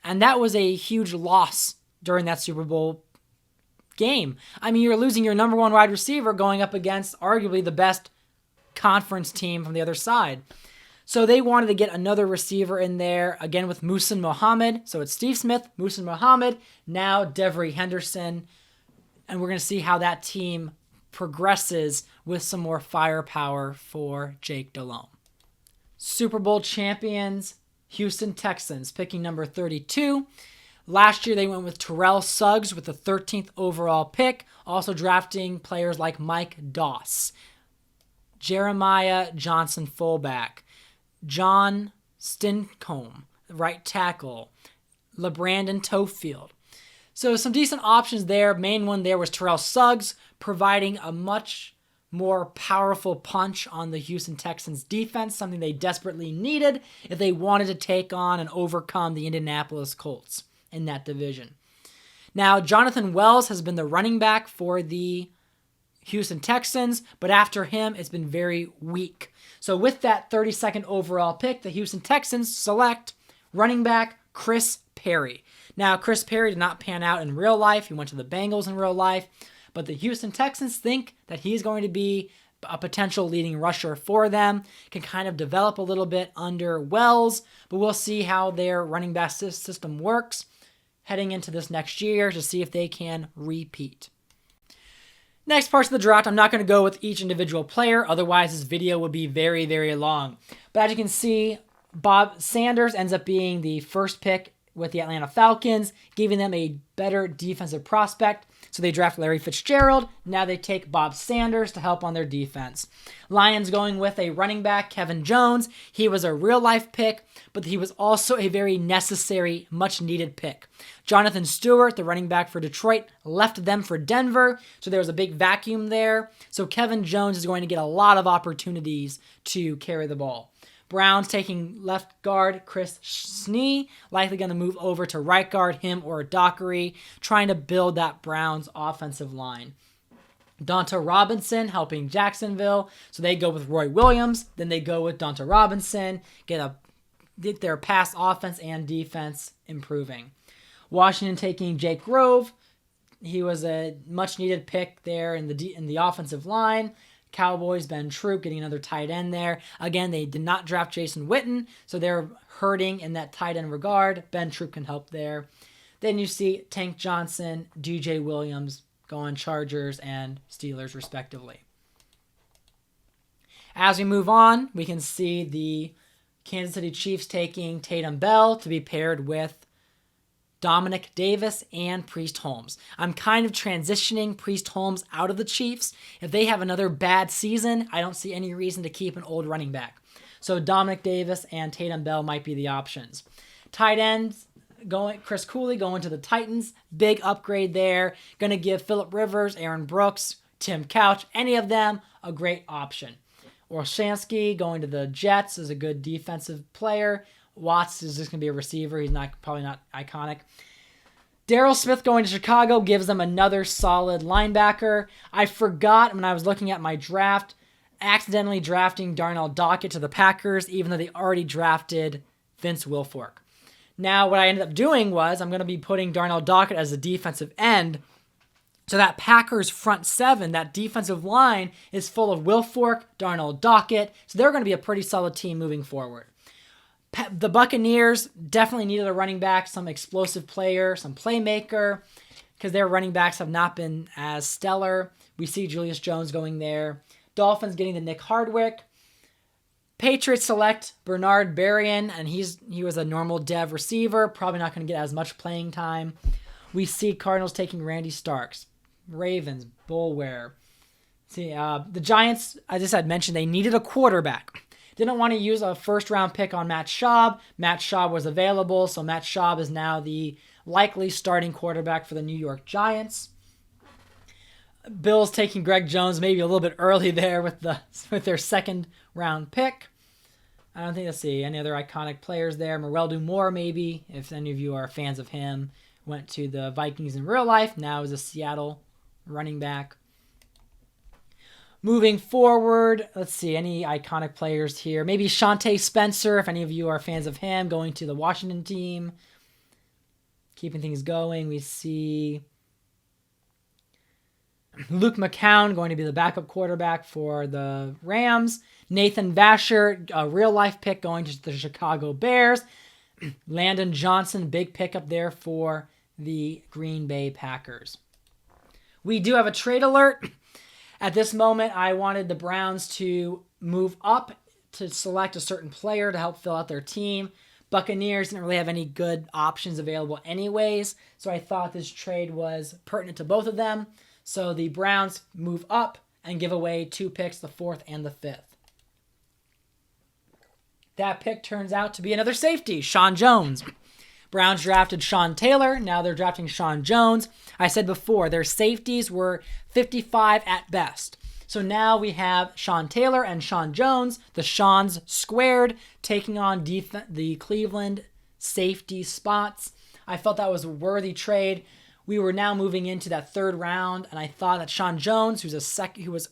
and that was a huge loss during that Super Bowl game. I mean, you're losing your number one wide receiver going up against arguably the best conference team from the other side. So they wanted to get another receiver in there, again with Muhsin Muhammad. So it's Steve Smith, Muhsin Muhammad, now Devery Henderson. And we're going to see how that team progresses with some more firepower for Jake Delhomme. Super Bowl champions, Houston Texans, picking number 32. Last year, they went with Terrell Suggs with the 13th overall pick, also drafting players like Mike Doss, Jeremiah Johnson, fullback, John Stincombe, right tackle, LeBrandon Tofield. So some decent options there. Main one there was Terrell Suggs, providing a much more powerful punch on the Houston Texans defense, something they desperately needed if they wanted to take on and overcome the Indianapolis Colts in that division. Now, Jonathan Wells has been the running back for the Houston Texans, but after him, it's been very weak. So with that 32nd overall pick, the Houston Texans select running back Chris Perry. Now, Chris Perry did not pan out in real life. He went to the Bengals in real life, but the Houston Texans think that he's going to be a potential leading rusher for them, can kind of develop a little bit under Wells, but we'll see how their running back system works heading into this next year to see if they can repeat. Next parts of the draft, I'm not going to go with each individual player, otherwise this video would be very, very long. But as you can see, Bob Sanders ends up being the first pick with the Atlanta Falcons, giving them a better defensive prospect. So they draft Larry Fitzgerald. Now they take Bob Sanders to help on their defense. Lions going with a running back, Kevin Jones. He was a real-life pick, but he was also a very necessary, much-needed pick. Jonathan Stewart, the running back for Detroit, left them for Denver, so there was a big vacuum there. So Kevin Jones is going to get a lot of opportunities to carry the ball. Browns taking left guard Chris Snee, likely going to move over to right guard, him or Dockery, trying to build that Browns offensive line. Donta Robinson helping Jacksonville, so they go with Roy Williams, then they go with Donta Robinson, get their pass offense and defense improving. Washington taking Jake Grove, he was a much needed pick there in the offensive line. Cowboys, Ben Troop getting another tight end there. Again, they did not draft Jason Witten, so they're hurting in that tight end regard. Ben Troop can help there. Then you see Tank Johnson, DJ Williams going Chargers and Steelers respectively. As we move on, we can see the Kansas City Chiefs taking Tatum Bell to be paired with Dominic Davis and Priest Holmes. I'm kind of transitioning Priest Holmes out of the Chiefs. If they have another bad season, I don't see any reason to keep an old running back. So Dominic Davis and Tatum Bell might be the options. Tight ends, Chris Cooley going to the Titans. Big upgrade there. Going to give Phillip Rivers, Aaron Brooks, Tim Couch, any of them, a great option. Orshansky going to the Jets is a good defensive player. Watts is just going to be a receiver. He's probably not iconic. Darryl Smith going to Chicago gives them another solid linebacker. I forgot when I was looking at my draft, accidentally drafting Darnell Dockett to the Packers, even though they already drafted Vince Wilfork. Now, what I ended up doing was I'm going to be putting Darnell Dockett as a defensive end. So that Packers front seven, that defensive line, is full of Wilfork, Darnell Dockett. So they're going to be a pretty solid team moving forward. The Buccaneers definitely needed a running back, some explosive player, some playmaker, because their running backs have not been as stellar. We see Julius Jones going there. Dolphins getting the Nick Hardwick. Patriots select Bernard Berrien, and he was a normal dev receiver, probably not going to get as much playing time. We see Cardinals taking Randy Starks. Ravens, Bullware. See, the Giants, as I said, mentioned they needed a quarterback. Didn't want to use a first-round pick on Matt Schaub. Matt Schaub was available, so Matt Schaub is now the likely starting quarterback for the New York Giants. Bills taking Greg Jones maybe a little bit early there with their second-round pick. I don't think, let's see, any other iconic players there. Morel Moore, maybe, if any of you are fans of him. Went to the Vikings in real life. Now is a Seattle running back. Moving forward, let's see, any iconic players here. Maybe Shante Spencer, if any of you are fans of him, going to the Washington team. Keeping things going, we see Luke McCown going to be the backup quarterback for the Rams. Nathan Vasher, a real-life pick, going to the Chicago Bears. Landon Johnson, big pickup there for the Green Bay Packers. We do have a trade alert. At this moment, I wanted the Browns to move up to select a certain player to help fill out their team. Buccaneers didn't really have any good options available anyways, so I thought this trade was pertinent to both of them. So the Browns move up and give away 2 picks, the 4th and the 5th. That pick turns out to be another safety, Shawn Jones. Browns drafted Sean Taylor. Now they're drafting Shawn Jones. I said before, their safeties were 55 at best. So now we have Sean Taylor and Shawn Jones, the Shawns squared, taking on the Cleveland safety spots. I felt that was a worthy trade. We were now moving into that 3rd round, and I thought that Shawn Jones, who was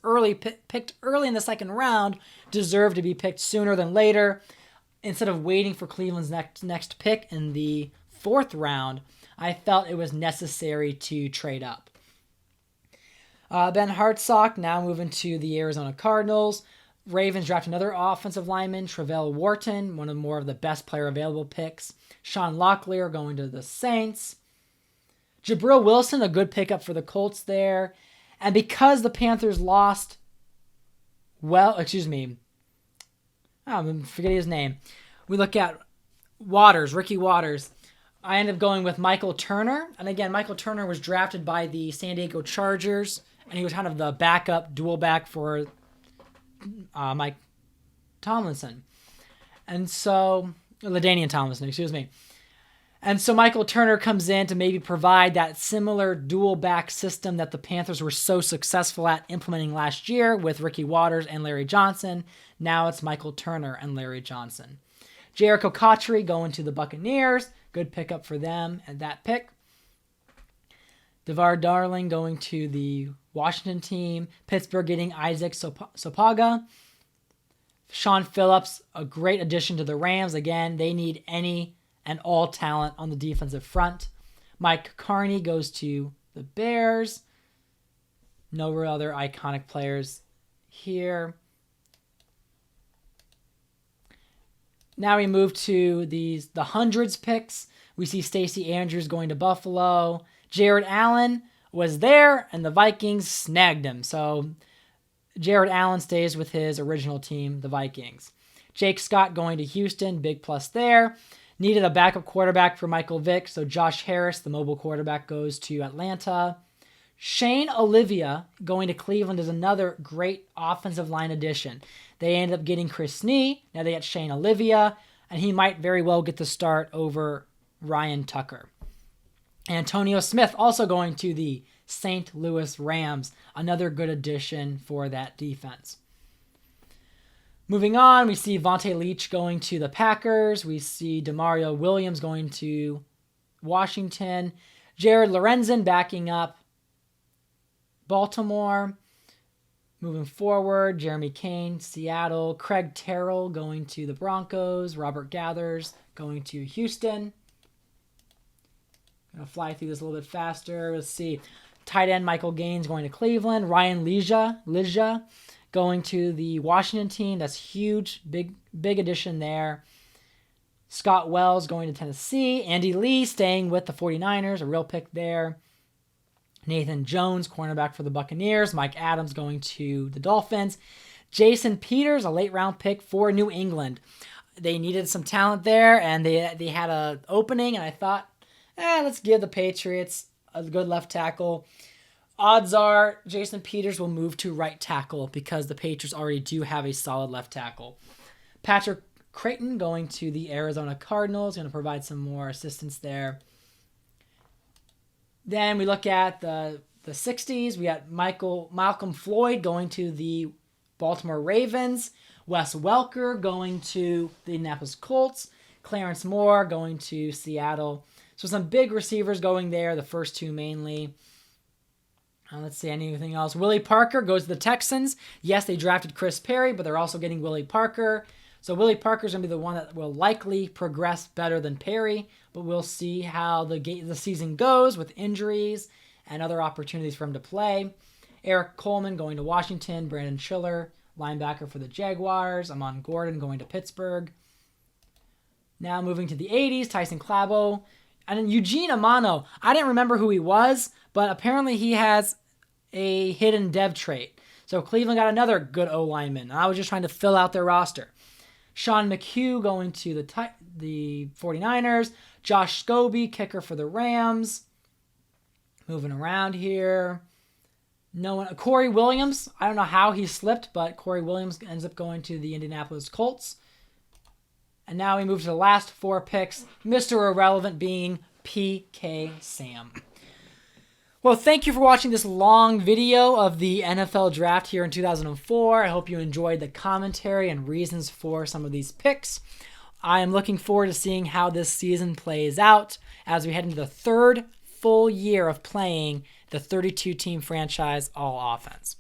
picked early in the 2nd round, deserved to be picked sooner than later. Instead of waiting for Cleveland's next pick in the 4th round, I felt it was necessary to trade up. Ben Hartsock now moving to the Arizona Cardinals. Ravens draft another offensive lineman, Travell Wharton, one of more of the best player available picks. Sean Locklear going to the Saints. Jabril Wilson, a good pickup for the Colts there. And because the Panthers lost, I'm forgetting his name. We look at Ricky Waters. I ended up going with Michael Turner. And again, Michael Turner was drafted by the San Diego Chargers, and he was kind of the dual back for Mike Tomlinson. And so, LaDainian Tomlinson, excuse me. And so Michael Turner comes in to maybe provide that similar dual back system that the Panthers were so successful at implementing last year with Ricky Waters and Larry Johnson. Now it's Michael Turner and Larry Johnson. Jericho Cotchery going to the Buccaneers. Good pickup for them at that pick. DeVar Darling going to the Washington team. Pittsburgh getting Isaac Sopaga. Sean Phillips, a great addition to the Rams. Again, they need any and all talent on the defensive front. Mike Carney goes to the Bears. No real other iconic players here. Now we move to the hundreds picks. We see Stacey Andrews going to Buffalo. Jared Allen was there, and the Vikings snagged him. So Jared Allen stays with his original team, the Vikings. Jake Scott going to Houston, big plus there. Needed a backup quarterback for Michael Vick, so Josh Harris, the mobile quarterback, goes to Atlanta. Shane Olivia going to Cleveland is another great offensive line addition. They ended up getting Chris Snee. Now they got Shane Olivia, and he might very well get the start over Ryan Tucker. Antonio Smith also going to the St. Louis Rams. Another good addition for that defense. Moving on, we see Vontae Leach going to the Packers. We see Demario Williams going to Washington. Jared Lorenzen backing up Baltimore. Moving forward, Jeremy Kane, Seattle. Craig Terrell going to the Broncos. Robert Gathers going to Houston. Going to fly through this a little bit faster. Let's see. Tight end Michael Gaines going to Cleveland. Ryan Leja going to the Washington team. That's huge. Big addition there. Scott Wells going to Tennessee. Andy Lee staying with the 49ers. A real pick there. Nathan Jones, cornerback for the Buccaneers. Mike Adams going to the Dolphins. Jason Peters, a late round pick for New England. They needed some talent there, and they had an opening, and I thought, let's give the Patriots a good left tackle. Odds are Jason Peters will move to right tackle because the Patriots already do have a solid left tackle. Patrick Creighton going to the Arizona Cardinals, going to provide some more assistance there. Then we look at the 60s. We got Malcolm Floyd going to the Baltimore Ravens. Wes Welker going to the Indianapolis Colts. Clarence Moore going to Seattle. So some big receivers going there, the first two mainly. Let's see, anything else? Willie Parker goes to the Texans. Yes, they drafted Chris Perry, but they're also getting Willie Parker. So Willie Parker's going to be the one that will likely progress better than Perry, but we'll see how the season goes with injuries and other opportunities for him to play. Eric Coleman going to Washington. Brandon Schiller, linebacker for the Jaguars. Amon Gordon going to Pittsburgh. Now moving to the 80s, Tyson Clabo. And then Eugene Amano. I didn't remember who he was, but apparently he has a hidden dev trait. So Cleveland got another good O-lineman. I was just trying to fill out their roster. Sean McHugh going to the 49ers. Josh Scobie, kicker for the Rams. Moving around here. Corey Williams. I don't know how he slipped, but Corey Williams ends up going to the Indianapolis Colts. And now we move to the last four picks. Mr. Irrelevant being P.K. Sam. Well, thank you for watching this long video of the NFL draft here in 2004. I hope you enjoyed the commentary and reasons for some of these picks. I am looking forward to seeing how this season plays out as we head into the third full year of playing the 32-team franchise all offense.